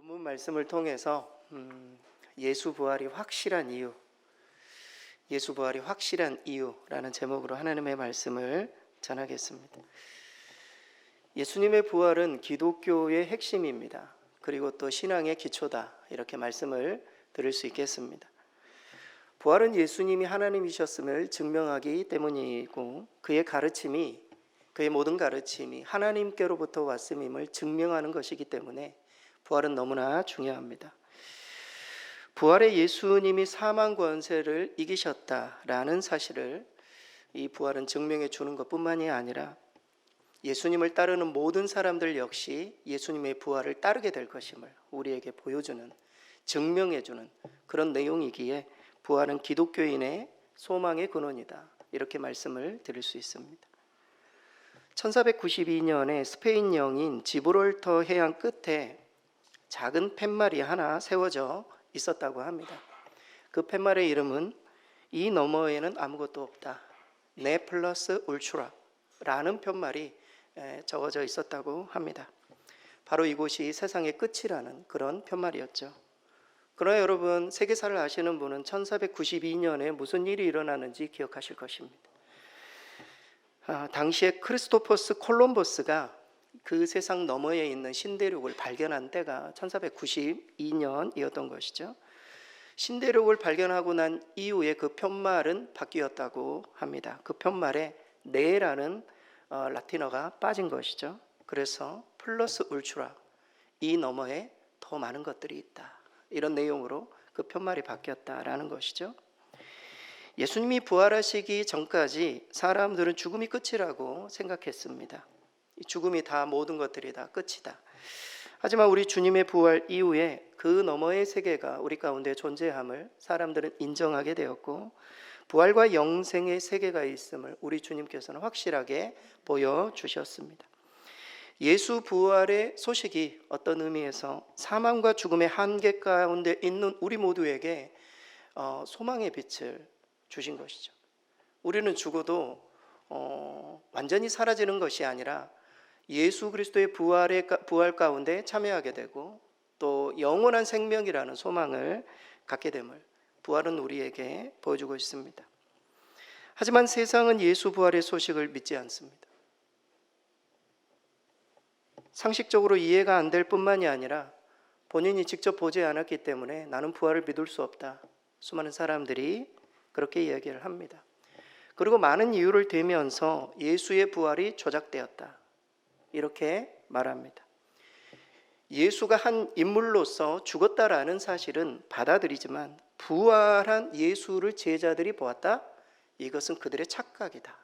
본문 말씀을 통해서 예수 부활이 확실한 이유, 예수 부활이 확실한 이유라는 제목으로 하나님의 말씀을 전하겠습니다. 예수님의 부활은 기독교의 핵심입니다. 그리고 또 신앙의 기초다, 이렇게 말씀을 드릴 수 있겠습니다. 부활은 예수님이 하나님이셨음을 증명하기 때문이고, 그의 가르침이, 그의 모든 가르침이 하나님께로부터 왔음임을 증명하는 것이기 때문에 부활은 너무나 중요합니다. 부활의 예수님이 사망 권세를 이기셨다라는 사실을 이 부활은 증명해 주는 것뿐만이 아니라 예수님을 따르는 모든 사람들 역시 예수님의 부활을 따르게 될 것임을 우리에게 보여주는, 증명해 주는 그런 내용이기에 부활은 기독교인의 소망의 근원이다, 이렇게 말씀을 드릴 수 있습니다. 1492년에 스페인 영인 지브롤터 해안 끝에 작은 팻말이 하나 세워져 있었다고 합니다. 그 팻말의 이름은 이 너머에는 아무것도 없다, 네 플러스 울트라라는 팻말이 적어져 있었다고 합니다. 바로 이곳이 세상의 끝이라는 그런 팻말이었죠. 그러나 여러분, 세계사를 아시는 분은 1492년에 무슨 일이 일어나는지 기억하실 것입니다. 당시에 크리스토퍼스 콜럼버스가 그 세상 너머에 있는 신대륙을 발견한 때가 1492년이었던 것이죠. 신대륙을 발견하고 난 이후에 그 팻말은 바뀌었다고 합니다. 그 팻말에 네라는 라틴어가 빠진 것이죠. 그래서 플러스 울트라, 이 너머에 더 많은 것들이 있다, 이런 내용으로 그 팻말이 바뀌었다라는 것이죠. 예수님이 부활하시기 전까지 사람들은 죽음이 끝이라고 생각했습니다. 죽음이 다, 모든 것들이 다 끝이다. 하지만 우리 주님의 부활 이후에 그 너머의 세계가 우리 가운데 존재함을 사람들은 인정하게 되었고, 부활과 영생의 세계가 있음을 우리 주님께서는 확실하게 보여주셨습니다. 예수 부활의 소식이 어떤 의미에서 사망과 죽음의 한계 가운데 있는 우리 모두에게 소망의 빛을 주신 것이죠. 우리는 죽어도 완전히 사라지는 것이 아니라 예수 그리스도의 부활 가운데 참여하게 되고 또 영원한 생명이라는 소망을 갖게 됨을 부활은 우리에게 보여주고 있습니다. 하지만 세상은 예수 부활의 소식을 믿지 않습니다. 상식적으로 이해가 안 될 뿐만이 아니라 본인이 직접 보지 않았기 때문에 나는 부활을 믿을 수 없다, 수많은 사람들이 그렇게 이야기를 합니다. 그리고 많은 이유를 대면서 예수의 부활이 조작되었다, 이렇게 말합니다. 예수가 한 인물로서 죽었다라는 사실은 받아들이지만 부활한 예수를 제자들이 보았다, 이것은 그들의 착각이다,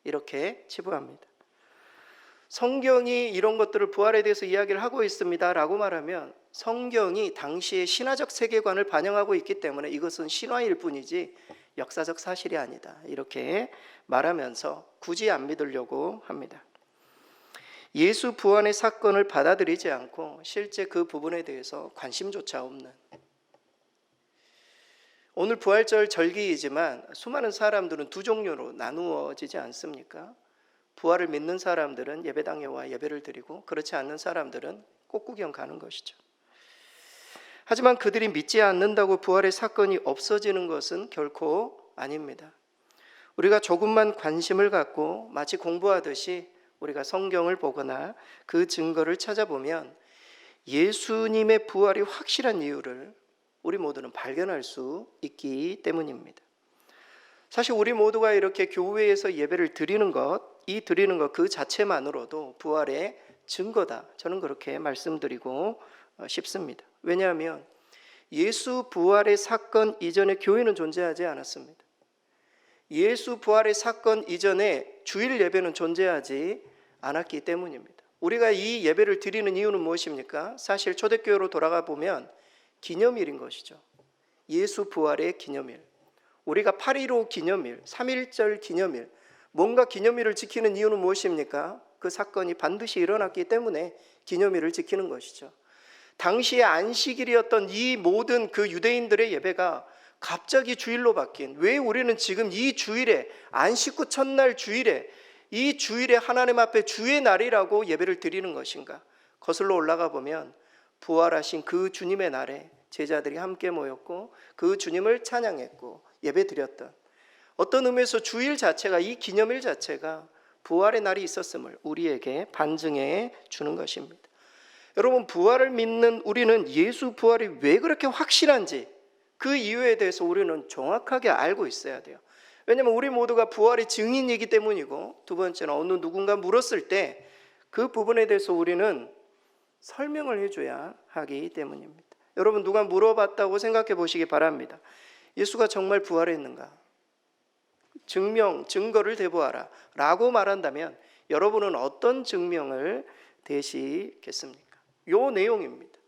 이렇게 치부합니다. 성경이 이런 것들을, 부활에 대해서 이야기를 하고 있습니다 라고 말하면 성경이 당시의 신화적 세계관을 반영하고 있기 때문에 이것은 신화일 뿐이지 역사적 사실이 아니다, 이렇게 말하면서 굳이 안 믿으려고 합니다. 예수 부활의 사건을 받아들이지 않고 실제 그 부분에 대해서 관심조차 없는, 오늘 부활절 절기이지만 수많은 사람들은 두 종류로 나누어지지 않습니까? 부활을 믿는 사람들은 예배당에 와 예배를 드리고, 그렇지 않는 사람들은 꽃구경 가는 것이죠. 하지만 그들이 믿지 않는다고 부활의 사건이 없어지는 것은 결코 아닙니다. 우리가 조금만 관심을 갖고 마치 공부하듯이 우리가 성경을 보거나 그 증거를 찾아보면 예수님의 부활이 확실한 이유를 우리 모두는 발견할 수 있기 때문입니다. 사실 우리 모두가 이렇게 교회에서 예배를 드리는 것 그 자체만으로도 부활의 증거다, 저는 그렇게 말씀드리고 싶습니다. 왜냐하면 예수 부활의 사건 이전에 교회는 존재하지 않았습니다. 예수 부활의 사건 이전에 주일 예배는 존재하지 않았기 때문입니다. 우리가 이 예배를 드리는 이유는 무엇입니까? 사실 초대교회로 돌아가 보면 기념일인 것이죠. 예수 부활의 기념일, 우리가 8.15 기념일, 3.1절 기념일, 뭔가 기념일을 지키는 이유는 무엇입니까? 그 사건이 반드시 일어났기 때문에 기념일을 지키는 것이죠. 당시의 안식일이었던 이 모든 그 유대인들의 예배가 갑자기 주일로 바뀐, 왜 우리는 지금 이 주일에, 안식 후 첫날 주일에, 이 주일에 하나님 앞에 주의 날이라고 예배를 드리는 것인가? 거슬러 올라가 보면 부활하신 그 주님의 날에 제자들이 함께 모였고 그 주님을 찬양했고 예배드렸던, 어떤 의미에서 주일 자체가, 이 기념일 자체가 부활의 날이 있었음을 우리에게 반증해 주는 것입니다. 여러분, 부활을 믿는 우리는 예수 부활이 왜 그렇게 확실한지 그 이유에 대해서 우리는 정확하게 알고 있어야 돼요. 왜냐하면 우리 모두가 부활의 증인이기 때문이고, 두 번째는 어느 누군가 물었을 때 그 부분에 대해서 우리는 설명을 해줘야 하기 때문입니다. 여러분, 누가 물어봤다고 생각해 보시기 바랍니다. 예수가 정말 부활했는가? 증거를 대보아라 라고 말한다면 여러분은 어떤 증명을 대시겠습니까? 요 내용입니다.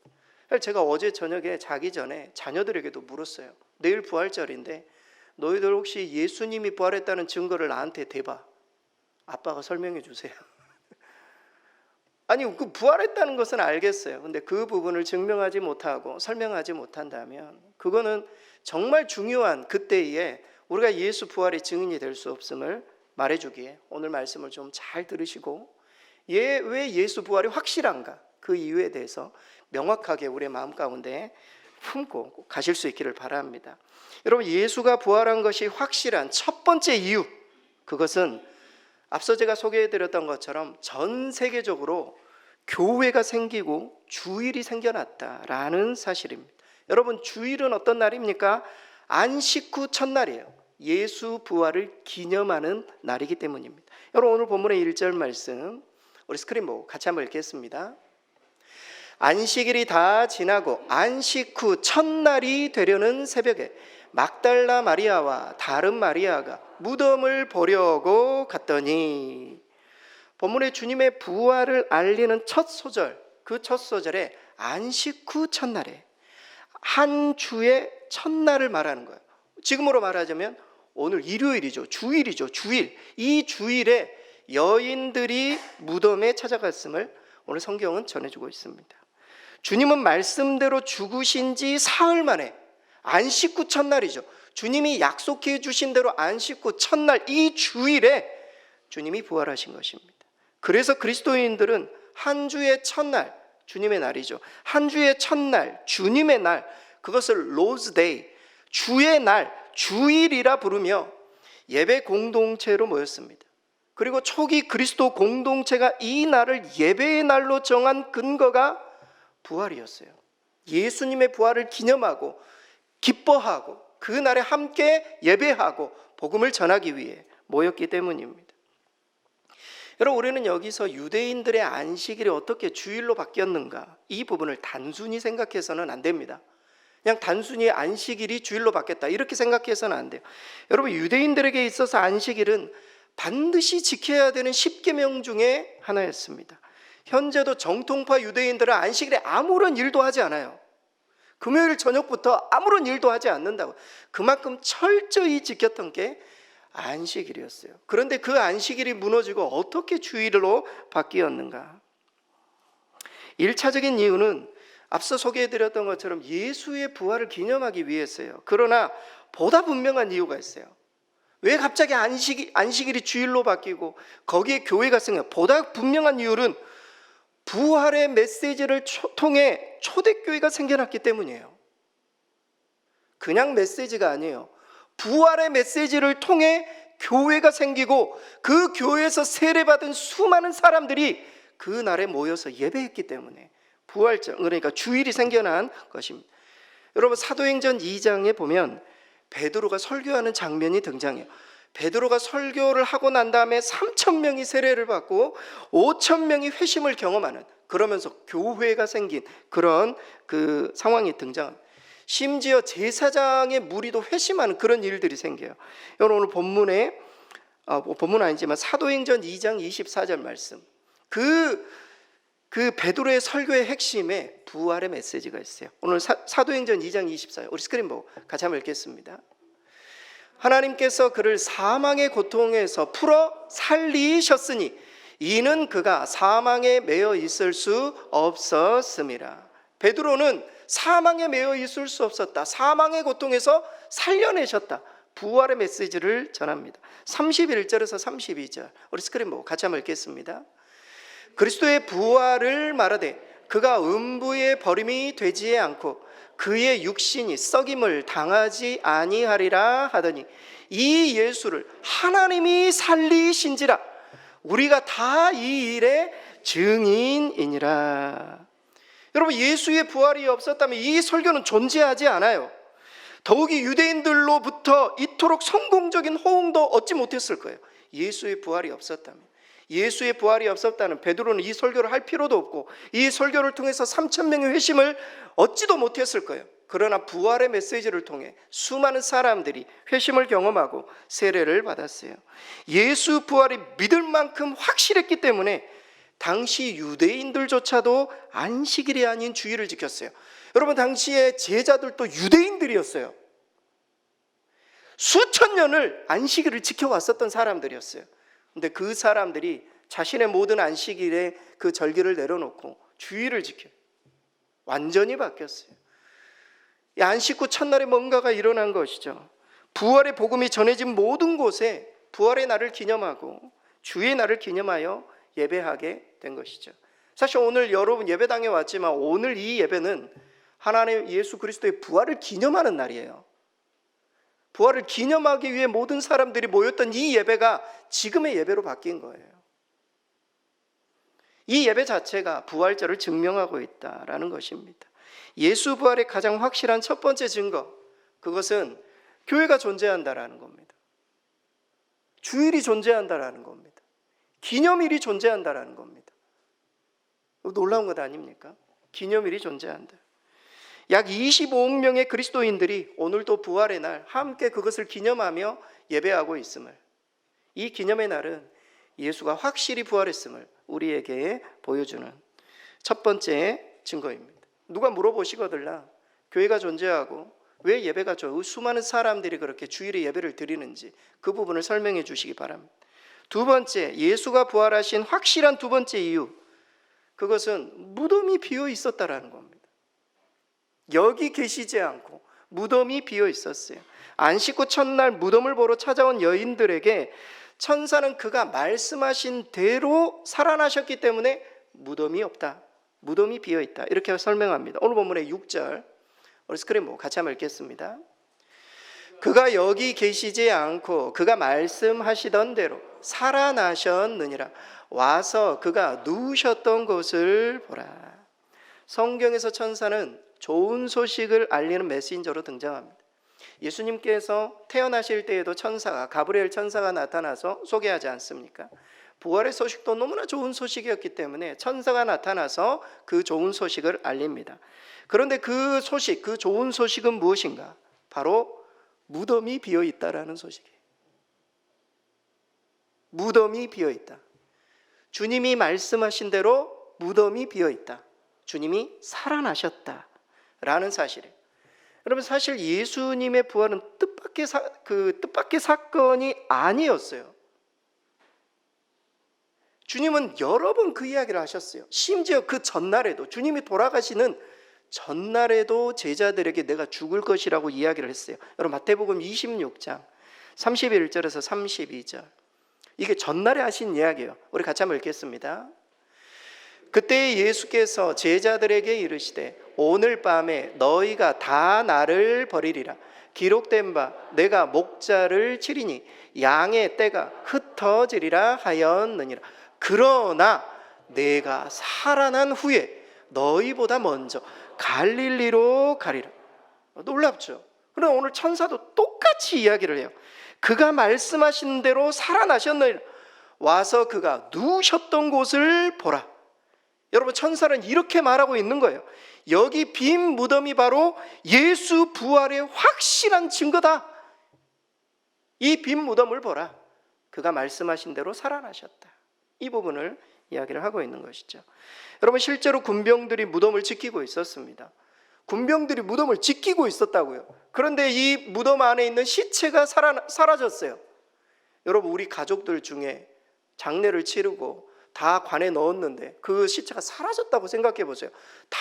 제가 어제 저녁에 자기 전에 자녀들에게도 물었어요. 내일 부활절인데 너희들 혹시 예수님이 부활했다는 증거를 나한테 대봐. 아빠가 설명해 주세요. 아니, 그 부활했다는 것은 알겠어요. 근데 그 부분을 증명하지 못하고 설명하지 못한다면 그거는 정말 중요한 그때에 우리가 예수 부활의 증인이 될 수 없음을 말해주기에 오늘 말씀을 좀 잘 들으시고, 왜 예수 부활이 확실한가, 그 이유에 대해서 명확하게 우리의 마음 가운데 품고 가실 수 있기를 바랍니다. 여러분, 예수가 부활한 것이 확실한 첫 번째 이유, 그것은 앞서 제가 소개해드렸던 것처럼 전 세계적으로 교회가 생기고 주일이 생겨났다라는 사실입니다. 여러분, 주일은 어떤 날입니까? 안식 후 첫날이에요. 예수 부활을 기념하는 날이기 때문입니다. 여러분, 오늘 본문의 1절 말씀 우리 스크린 보고 같이 한번 읽겠습니다. 안식일이 다 지나고 안식 후 첫날이 되려는 새벽에 막달라 마리아와 다른 마리아가 무덤을 보려고 갔더니, 본문의 주님의 부활을 알리는 첫 소절, 그 첫 소절에 안식 후 첫날에, 한 주의 첫날을 말하는 거예요. 지금으로 말하자면 오늘 일요일이죠. 주일이죠. 주일. 이 주일에 여인들이 무덤에 찾아갔음을 오늘 성경은 전해주고 있습니다. 주님은 말씀대로 죽으신 지 사흘 만에 안식 후 첫날이죠. 주님이 약속해 주신 대로 안식 후 첫날, 이 주일에 주님이 부활하신 것입니다. 그래서 그리스도인들은 한 주의 첫날, 주님의 날이죠. 한 주의 첫날, 주님의 날, 그것을 로즈 데이, 주의 날, 주일이라 부르며 예배 공동체로 모였습니다. 그리고 초기 그리스도 공동체가 이 날을 예배의 날로 정한 근거가 부활이었어요. 예수님의 부활을 기념하고 기뻐하고 그 날에 함께 예배하고 복음을 전하기 위해 모였기 때문입니다. 여러분, 우리는 여기서 유대인들의 안식일이 어떻게 주일로 바뀌었는가, 이 부분을 단순히 생각해서는 안 됩니다. 그냥 단순히 안식일이 주일로 바뀌었다 이렇게 생각해서는 안 돼요. 여러분, 유대인들에게 있어서 안식일은 반드시 지켜야 되는 10계명 중에 하나였습니다. 현재도 정통파 유대인들은 안식일에 아무런 일도 하지 않아요. 금요일 저녁부터 아무런 일도 하지 않는다고. 그만큼 철저히 지켰던 게 안식일이었어요. 그런데 그 안식일이 무너지고 어떻게 주일로 바뀌었는가? 1차적인 이유는 앞서 소개해드렸던 것처럼 예수의 부활을 기념하기 위해서요. 그러나 보다 분명한 이유가 있어요. 왜 갑자기 안식일이 주일로 바뀌고 거기에 교회가 생겨? 보다 분명한 이유는 부활의 메시지를 통해 초대교회가 생겨났기 때문이에요. 그냥 메시지가 아니에요. 부활의 메시지를 통해 교회가 생기고 그 교회에서 세례받은 수많은 사람들이 그 날에 모여서 예배했기 때문에 부활절, 그러니까 주일이 생겨난 것입니다. 여러분, 사도행전 2장에 보면 베드로가 설교하는 장면이 등장해요. 베드로가 설교를 하고 난 다음에 3,000명이 세례를 받고 5,000명이 회심을 경험하는, 그러면서 교회가 생긴 그런 그 상황이 등장합니다. 심지어 제사장의 무리도 회심하는 그런 일들이 생겨요. 여러분, 오늘 본문 아니지만 사도행전 2장 24절 말씀, 그 베드로의 설교의 핵심에 부활의 메시지가 있어요. 오늘 사도행전 2장 24절 우리 스크린 보고 같이 한번 읽겠습니다. 하나님께서 그를 사망의 고통에서 풀어 살리셨으니 이는 그가 사망에 매여 있을 수 없었음이라. 베드로는 사망에 매여 있을 수 없었다, 사망의 고통에서 살려내셨다, 부활의 메시지를 전합니다. 31절에서 32절 우리 스크린 보고 같이 한번 읽겠습니다. 그리스도의 부활을 말하되 그가 음부에 버림이 되지 않고 그의 육신이 썩임을 당하지 아니하리라 하더니 이 예수를 하나님이 살리신지라 우리가 다 이 일의 증인이니라. 여러분, 예수의 부활이 없었다면 이 설교는 존재하지 않아요. 더욱이 유대인들로부터 이토록 성공적인 호응도 얻지 못했을 거예요. 예수의 부활이 없었다면. 예수의 부활이 없었다면 베드로는 이 설교를 할 필요도 없고 이 설교를 통해서 3,000명의 회심을 얻지도 못했을 거예요. 그러나 부활의 메시지를 통해 수많은 사람들이 회심을 경험하고 세례를 받았어요. 예수 부활이 믿을 만큼 확실했기 때문에 당시 유대인들조차도 안식일이 아닌 주일을 지켰어요. 여러분, 당시에 제자들도 유대인들이었어요. 수천 년을 안식일을 지켜왔었던 사람들이었어요. 근데 그 사람들이 자신의 모든 안식일에 그 절기를 내려놓고 주일을 지켜요. 완전히 바뀌었어요. 이 안식 후 첫날에 뭔가가 일어난 것이죠. 부활의 복음이 전해진 모든 곳에 부활의 날을 기념하고 주의 날을 기념하여 예배하게 된 것이죠. 사실 오늘 여러분 예배당에 왔지만 오늘 이 예배는 하나님 예수 그리스도의 부활을 기념하는 날이에요. 부활을 기념하기 위해 모든 사람들이 모였던 이 예배가 지금의 예배로 바뀐 거예요. 이 예배 자체가 부활절을 증명하고 있다라는 것입니다. 예수 부활의 가장 확실한 첫 번째 증거, 그것은 교회가 존재한다라는 겁니다. 주일이 존재한다라는 겁니다. 기념일이 존재한다라는 겁니다. 놀라운 것 아닙니까? 기념일이 존재한다. 약 25억 명의 그리스도인들이 오늘도 부활의 날 함께 그것을 기념하며 예배하고 있음을, 이 기념의 날은 예수가 확실히 부활했음을 우리에게 보여주는 첫 번째 증거입니다. 누가 물어보시거들라 교회가 존재하고 왜 예배가 수많은 사람들이 그렇게 주일에 예배를 드리는지 그 부분을 설명해 주시기 바랍니다. 두 번째, 예수가 부활하신 확실한 두 번째 이유, 그것은 무덤이 비어 있었다라는 겁니다. 여기 계시지 않고 무덤이 비어 있었어요. 안식 후 첫날 무덤을 보러 찾아온 여인들에게 천사는 그가 말씀하신 대로 살아나셨기 때문에 무덤이 없다, 무덤이 비어 있다, 이렇게 설명합니다. 오늘 본문의 6절 우리 스크린 같이 한번 읽겠습니다. 그가 여기 계시지 않고 그가 말씀하시던 대로 살아나셨느니라. 와서 그가 누우셨던 곳을 보라. 성경에서 천사는 좋은 소식을 알리는 메신저로 등장합니다. 예수님께서 태어나실 때에도 천사가, 가브리엘 천사가 나타나서 소개하지 않습니까? 부활의 소식도 너무나 좋은 소식이었기 때문에 천사가 나타나서 그 좋은 소식을 알립니다. 그런데 그 소식, 그 좋은 소식은 무엇인가? 바로 무덤이 비어 있다라는 소식이에요. 무덤이 비어 있다. 주님이 말씀하신 대로 무덤이 비어 있다. 주님이 살아나셨다라는 사실이에요. 여러분, 사실 예수님의 부활은 뜻밖의 사건이 아니었어요. 주님은 여러 번 그 이야기를 하셨어요. 심지어 그 전날에도, 주님이 돌아가시는 전날에도 제자들에게 내가 죽을 것이라고 이야기를 했어요. 여러분, 마태복음 26장 31절에서 32절, 이게 전날에 하신 이야기예요. 우리 같이 한번 읽겠습니다. 그때 예수께서 제자들에게 이르시되 오늘 밤에 너희가 다 나를 버리리라. 기록된 바 내가 목자를 치리니 양의 떼가 흩어지리라 하였느니라. 그러나 내가 살아난 후에 너희보다 먼저 갈릴리로 가리라. 놀랍죠? 그런데 오늘 천사도 똑같이 이야기를 해요. 그가 말씀하신 대로 살아나셨느니라. 와서 그가 누우셨던 곳을 보라. 여러분, 천사는 이렇게 말하고 있는 거예요. 여기 빈 무덤이 바로 예수 부활의 확실한 증거다. 이 빈 무덤을 보라. 그가 말씀하신 대로 살아나셨다. 이 부분을 이야기를 하고 있는 것이죠. 여러분, 실제로 군병들이 무덤을 지키고 있었습니다. 군병들이 무덤을 지키고 있었다고요. 그런데 이 무덤 안에 있는 시체가 사라졌어요. 여러분, 우리 가족들 중에 장례를 치르고 다 관에 넣었는데 그 시체가 사라졌다고 생각해 보세요. 다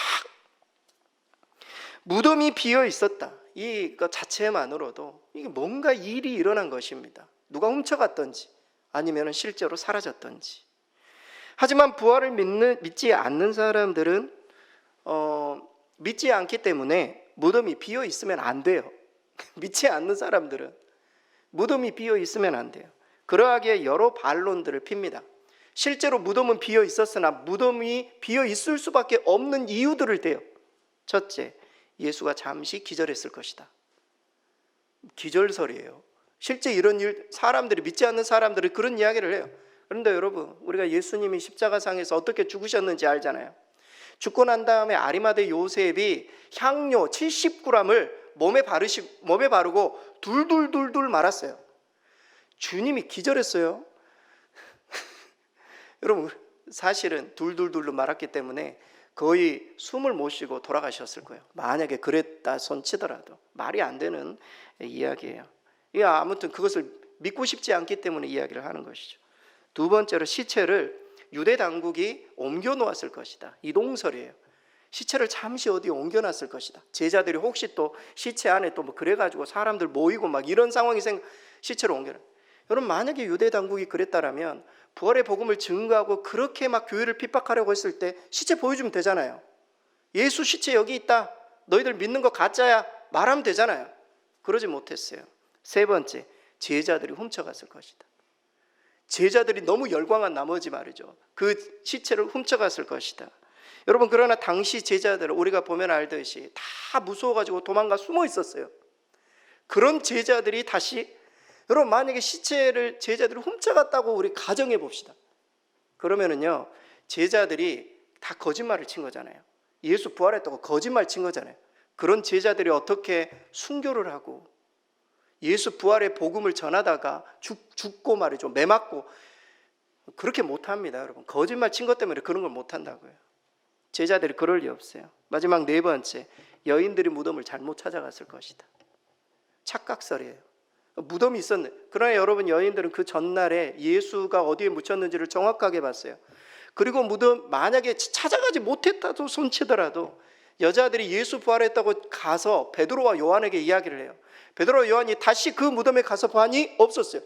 무덤이 비어 있었다. 이것 자체만으로도 이게 뭔가 일이 일어난 것입니다. 누가 훔쳐갔던지 아니면 실제로 사라졌던지. 하지만 부활을 믿지 않는 사람들은 믿지 않기 때문에 무덤이 비어 있으면 안 돼요. 믿지 않는 사람들은 무덤이 비어 있으면 안 돼요. 그러하기에 여러 반론들을 핍니다. 실제로 무덤은 비어 있었으나 무덤이 비어 있을 수밖에 없는 이유들을 대요. 첫째, 예수가 잠시 기절했을 것이다. 기절설이에요. 실제 이런 일, 사람들이, 믿지 않는 사람들이 그런 이야기를 해요. 그런데 여러분, 우리가 예수님이 십자가상에서 어떻게 죽으셨는지 알잖아요. 죽고 난 다음에 아리마대 요셉이 향료 70g을 몸에 바르고 둘둘둘둘 말았어요. 주님이 기절했어요. 여러분, 사실은 둘둘둘로 말았기 때문에 거의 숨을 못 쉬고 돌아가셨을 거예요. 만약에 그랬다 손치더라도 말이 안 되는 이야기예요. 아무튼 그것을 믿고 싶지 않기 때문에 이야기를 하는 것이죠. 두 번째로, 시체를 유대 당국이 옮겨 놓았을 것이다. 이동설이에요. 시체를 잠시 어디에 옮겨 놨을 것이다. 제자들이 혹시 또 시체 안에 또 뭐 그래가지고 사람들 모이고 막 이런 상황이 시체를 옮겨 놔. 여러분, 만약에 유대 당국이 그랬다라면 부활의 복음을 증거하고 그렇게 막 교회를 핍박하려고 했을 때 시체 보여주면 되잖아요. 예수 시체 여기 있다, 너희들 믿는 거 가짜야, 말하면 되잖아요. 그러지 못했어요. 세 번째, 제자들이 훔쳐갔을 것이다. 제자들이 너무 열광한 나머지 말이죠, 그 시체를 훔쳐갔을 것이다. 여러분, 그러나 당시 제자들은 우리가 보면 알듯이 다 무서워가지고 도망가 숨어 있었어요. 그런 제자들이 다시, 여러분, 만약에 제자들이 훔쳐갔다고 우리 가정해 봅시다. 그러면은요, 제자들이 다 거짓말을 친 거잖아요. 예수 부활했다고 거짓말 친 거잖아요. 그런 제자들이 어떻게 순교를 하고 예수 부활의 복음을 전하다가 죽고 말이죠, 매 맞고, 그렇게 못합니다. 여러분, 거짓말 친 것 때문에 그런 걸 못한다고요. 제자들이 그럴 리 없어요. 마지막 네 번째, 여인들이 무덤을 잘못 찾아갔을 것이다. 착각설이에요. 무덤이 있었네. 그러나 여러분, 여인들은 그 전날에 예수가 어디에 묻혔는지를 정확하게 봤어요. 그리고 무덤 만약에 찾아가지 못했다도 손치더라도 여자들이 예수 부활했다고 가서 베드로와 요한에게 이야기를 해요. 베드로와 요한이 다시 그 무덤에 가서 보니 없었어요.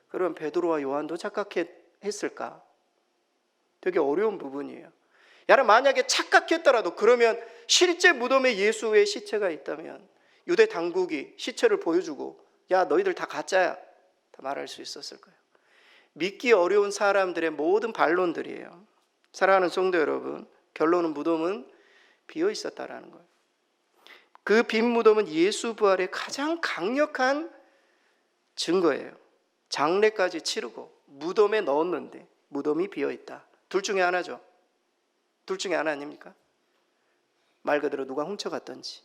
그러면 베드로와 요한도 착각했을까? 되게 어려운 부분이에요. 만약에 착각했더라도, 그러면 실제 무덤에 예수의 시체가 있다면 유대 당국이 시체를 보여주고 야, 너희들 다 가짜야, 다 말할 수 있었을 거예요. 믿기 어려운 사람들의 모든 반론들이에요. 사랑하는 성도 여러분, 결론은 무덤은 비어 있었다라는 거예요. 그 빈 무덤은 예수 부활의 가장 강력한 증거예요. 장례까지 치르고 무덤에 넣었는데 무덤이 비어 있다. 둘 중에 하나죠. 둘 중에 하나 아닙니까? 말 그대로 누가 훔쳐갔던지.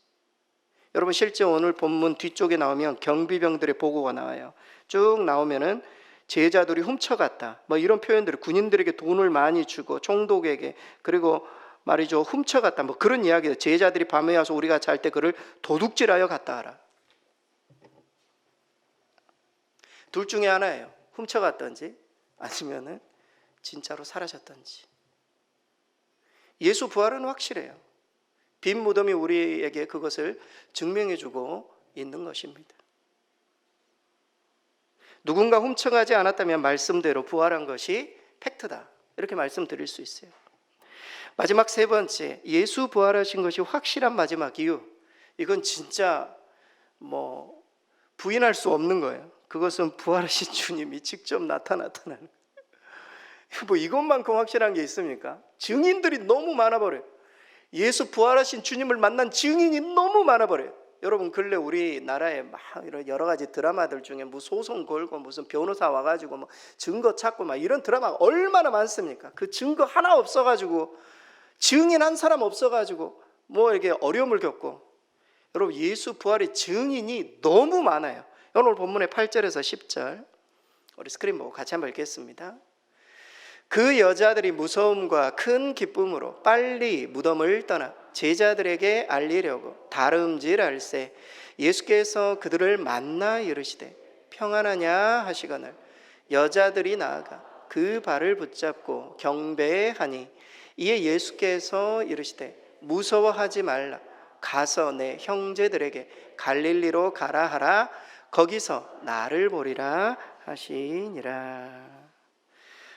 여러분, 실제 오늘 본문 뒤쪽에 나오면 경비병들의 보고가 나와요. 쭉 나오면은 제자들이 훔쳐갔다, 뭐 이런 표현들을, 군인들에게 돈을 많이 주고 총독에게, 그리고 말이죠, 훔쳐갔다, 뭐 그런 이야기들. 제자들이 밤에 와서 우리가 잘 때 그를 도둑질하여 갔다 하라. 둘 중에 하나예요. 훔쳐갔던지 아니면은 진짜로 사라졌던지. 예수 부활은 확실해요. 빈 무덤이 우리에게 그것을 증명해주고 있는 것입니다. 누군가 훔쳐가지 않았다면 말씀대로 부활한 것이 팩트다, 이렇게 말씀드릴 수 있어요. 마지막 세 번째, 예수 부활하신 것이 확실한 마지막 이유. 이건 진짜 부인할 수 없는 거예요. 그것은 부활하신 주님이 직접 나타나는 거예요. 이것만큼 확실한 게 있습니까? 증인들이 너무 많아버려요. 예수 부활하신 주님을 만난 증인이 너무 많아버려요. 여러분, 근래 우리나라에 막 이런 여러 가지 드라마들 중에 소송 걸고 무슨 변호사 와가지고 증거 찾고 막 이런 드라마가 얼마나 많습니까? 그 증거 하나 없어가지고, 증인 한 사람 없어가지고 이렇게 어려움을 겪고. 여러분, 예수 부활의 증인이 너무 많아요. 오늘 본문의 8절에서 10절 우리 스크린 보고 같이 한번 읽겠습니다. 그 여자들이 무서움과 큰 기쁨으로 빨리 무덤을 떠나 제자들에게 알리려고 다름질할새 예수께서 그들을 만나 이르시되 평안하냐 하시거늘 여자들이 나아가 그 발을 붙잡고 경배하니 이에 예수께서 이르시되 무서워하지 말라 가서 내 형제들에게 갈릴리로 가라 하라 거기서 나를 보리라 하시니라.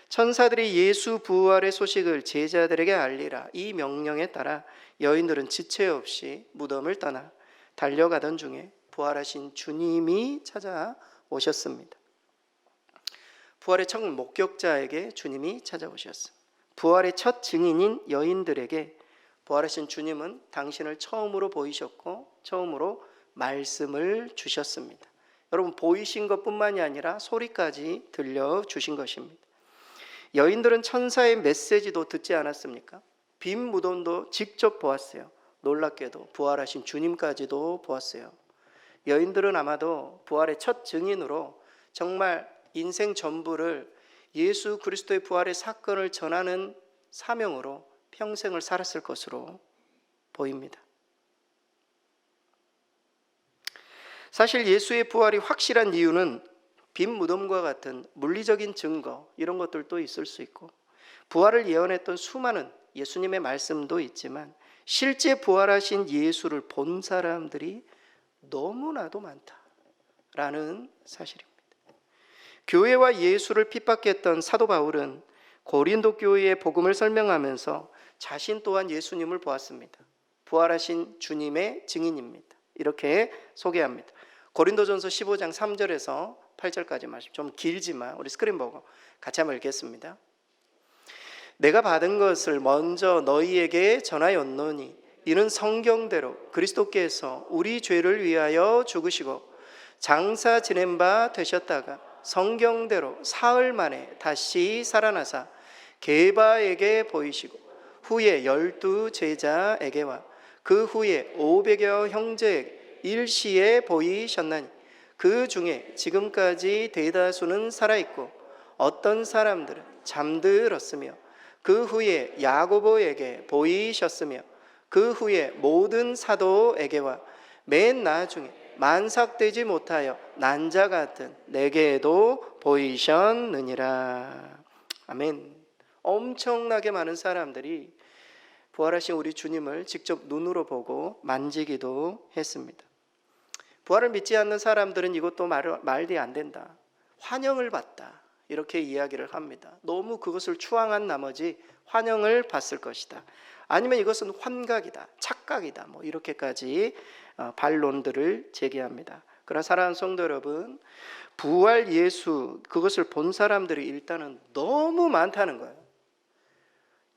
천사들이 예수 부활의 소식을 제자들에게 알리라 이 명령에 따라 여인들은 지체 없이 무덤을 떠나 달려가던 중에 부활하신 주님이 찾아오셨습니다. 부활의 첫 목격자에게 주님이 찾아오셨습니다. 부활의 첫 증인인 여인들에게 부활하신 주님은 당신을 처음으로 보이셨고 처음으로 말씀을 주셨습니다. 여러분, 보이신 것뿐만이 아니라 소리까지 들려주신 것입니다. 여인들은 천사의 메시지도 듣지 않았습니까? 빈 무덤도 직접 보았어요. 놀랍게도 부활하신 주님까지도 보았어요. 여인들은 아마도 부활의 첫 증인으로 정말 인생 전부를 예수 그리스도의 부활의 사건을 전하는 사명으로 평생을 살았을 것으로 보입니다. 사실 예수의 부활이 확실한 이유는 빈 무덤과 같은 물리적인 증거 이런 것들도 있을 수 있고 부활을 예언했던 수많은 예수님의 말씀도 있지만 실제 부활하신 예수를 본 사람들이 너무나도 많다라는 사실입니다. 교회와 예수를 핍박했던 사도 바울은 고린도 교회의 복음을 설명하면서 자신 또한 예수님을 보았습니다. 부활하신 주님의 증인입니다. 이렇게 소개합니다. 고린도전서 15장 3절에서 8절까지 말씀, 좀 길지만 우리 스크린 보고 같이 한번 읽겠습니다. 내가 받은 것을 먼저 너희에게 전하였노니 이는 성경대로 그리스도께서 우리 죄를 위하여 죽으시고 장사 지낸 바 되셨다가 성경대로 사흘 만에 다시 살아나사 게바에게 보이시고 후에 12 제자에게와 그 후에 500여 형제에게 일시에 보이셨나니 그 중에 지금까지 대다수는 살아있고 어떤 사람들은 잠들었으며 그 후에 야고보에게 보이셨으며 그 후에 모든 사도에게와 맨 나중에 만삭되지 못하여 난 자 같은 내게도 보이셨느니라. 아멘. 엄청나게 많은 사람들이 부활하신 우리 주님을 직접 눈으로 보고 만지기도 했습니다. 부활을 믿지 않는 사람들은 이것도 말이 안 된다, 환영을 받다, 이렇게 이야기를 합니다. 너무 그것을 추앙한 나머지 환영을 받을 것이다, 아니면 이것은 환각이다, 착각이다, 이렇게까지 반론들을 제기합니다. 그러나 사랑하는 성도 여러분, 부활 예수 그것을 본 사람들이 일단은 너무 많다는 거예요.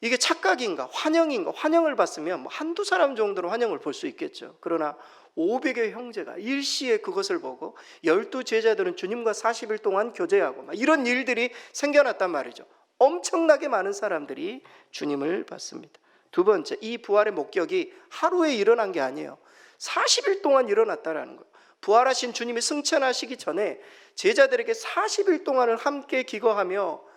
이게 착각인가 환영인가? 환영을 받으면 한두 사람 정도로 환영을 볼 수 있겠죠. 그러나 500의 형제가 일시에 그것을 보고 12 제자들은 주님과 40일 동안 교제하고 이런 일들이 생겨났단 말이죠. 엄청나게 많은 사람들이 주님을 봤습니다. 두 번째, 이 부활의 목격이 하루에 일어난 게 아니에요. 40일 동안 일어났다라는 거예요. 부활하신 주님이 승천하시기 전에 제자들에게 40일 동안을 함께 기거하며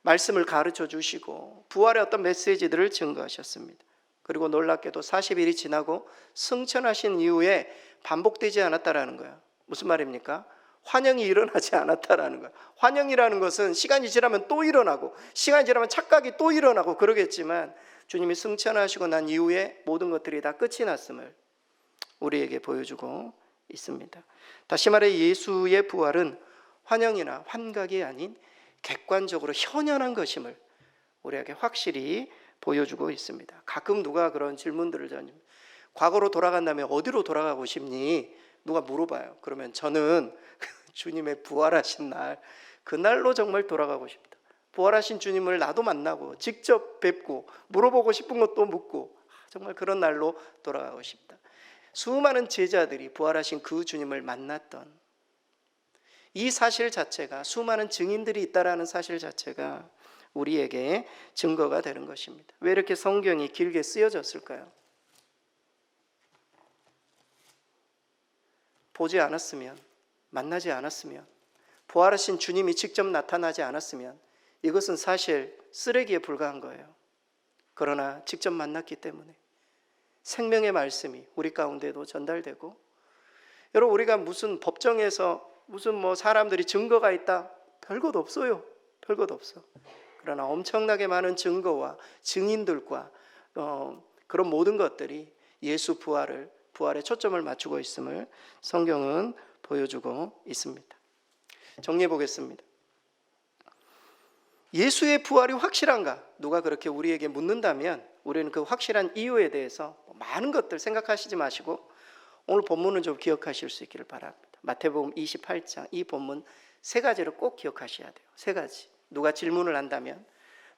말씀을 가르쳐 주시고 부활의 어떤 메시지들을 증거하셨습니다. 그리고 놀랍게도 40일이 지나고 승천하신 이후에 반복되지 않았다라는 거예요. 무슨 말입니까? 환영이 일어나지 않았다라는 거예요. 환영이라는 것은 시간이 지나면 또 일어나고 시간이 지나면 착각이 또 일어나고 그러겠지만 주님이 승천하시고 난 이후에 모든 것들이 다 끝이 났음을 우리에게 보여주고 있습니다. 다시 말해 예수의 부활은 환영이나 환각이 아닌 객관적으로 현현한 것임을 우리에게 확실히 보여주고 있습니다. 가끔 누가 그런 질문들을 던집니다. 과거로 돌아간다면 어디로 돌아가고 싶니? 누가 물어봐요. 그러면 저는 주님의 부활하신 날, 그날로 정말 돌아가고 싶다. 부활하신 주님을 나도 만나고 직접 뵙고 물어보고 싶은 것도 묻고 정말 그런 날로 돌아가고 싶다. 수많은 제자들이 부활하신 그 주님을 만났던 이 사실 자체가, 수많은 증인들이 있다라는 사실 자체가 우리에게 증거가 되는 것입니다. 왜 이렇게 성경이 길게 쓰여졌을까요? 보지 않았으면, 만나지 않았으면, 부활하신 주님이 직접 나타나지 않았으면 이것은 사실 쓰레기에 불과한 거예요. 그러나 직접 만났기 때문에 생명의 말씀이 우리 가운데도 전달되고, 여러분, 우리가 무슨 법정에서 무슨 사람들이 증거가 있다, 별것 없어요. 별것 없어. 그러나 엄청나게 많은 증거와 증인들과 그런 모든 것들이 예수 부활에 초점을 맞추고 있음을 성경은 보여주고 있습니다. 정리해 보겠습니다. 예수의 부활이 확실한가? 누가 그렇게 우리에게 묻는다면 우리는 그 확실한 이유에 대해서 많은 것들 생각하시지 마시고 오늘 본문은 좀 기억하실 수 있기를 바랍니다. 마태복음 28장, 이 본문 세 가지를 꼭 기억하셔야 돼요. 세 가지. 누가 질문을 한다면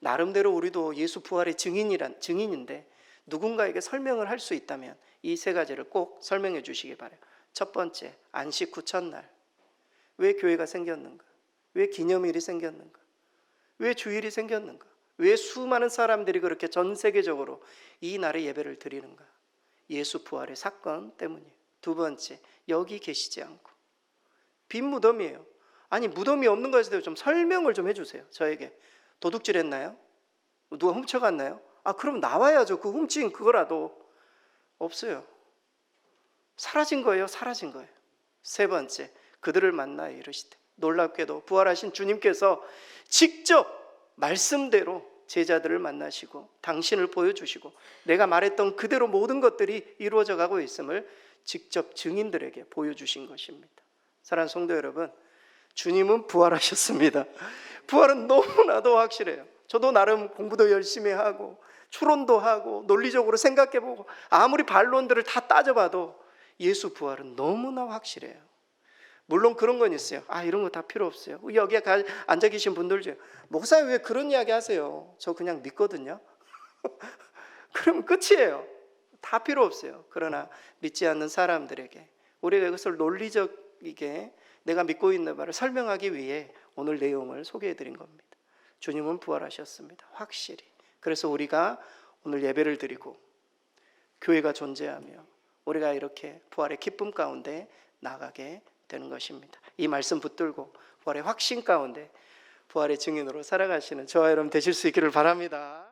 나름대로 우리도 예수 부활의 증인인데 누군가에게 설명을 할 수 있다면 이 세 가지를 꼭 설명해 주시기 바라요. 첫 번째, 안식 후 첫날. 왜 교회가 생겼는가? 왜 기념일이 생겼는가? 왜 주일이 생겼는가? 왜 수많은 사람들이 그렇게 전 세계적으로 이 날에 예배를 드리는가? 예수 부활의 사건 때문이에요. 두 번째, 여기 계시지 않고 빈 무덤이에요. 아니 무덤이 없는 것에 대해서 좀 설명을 좀 해주세요. 저에게 도둑질 했나요? 누가 훔쳐갔나요? 그럼 나와야죠. 그 훔친 그거라도. 없어요. 사라진 거예요. 사라진 거예요. 세 번째, 그들을 만나 이르시되 놀랍게도 부활하신 주님께서 직접 말씀대로 제자들을 만나시고 당신을 보여주시고 내가 말했던 그대로 모든 것들이 이루어져 가고 있음을 직접 증인들에게 보여주신 것입니다. 사랑하는 성도 여러분, 주님은 부활하셨습니다. 부활은 너무나도 확실해요. 저도 나름 공부도 열심히 하고 추론도 하고 논리적으로 생각해보고 아무리 반론들을 다 따져봐도 예수 부활은 너무나 확실해요. 물론 그런 건 있어요. 이런 거 다 필요 없어요. 여기에 앉아 계신 분들 중에 목사님 왜 그런 이야기 하세요? 저 그냥 믿거든요. 그러면 끝이에요. 다 필요 없어요. 그러나 믿지 않는 사람들에게 우리가 이것을 논리적이게 내가 믿고 있는 바를 설명하기 위해 오늘 내용을 소개해 드린 겁니다. 주님은 부활하셨습니다. 확실히. 그래서 우리가 오늘 예배를 드리고 교회가 존재하며 우리가 이렇게 부활의 기쁨 가운데 나가게 되는 것입니다. 이 말씀 붙들고 부활의 확신 가운데 부활의 증인으로 살아가시는 저와 여러분 되실 수 있기를 바랍니다.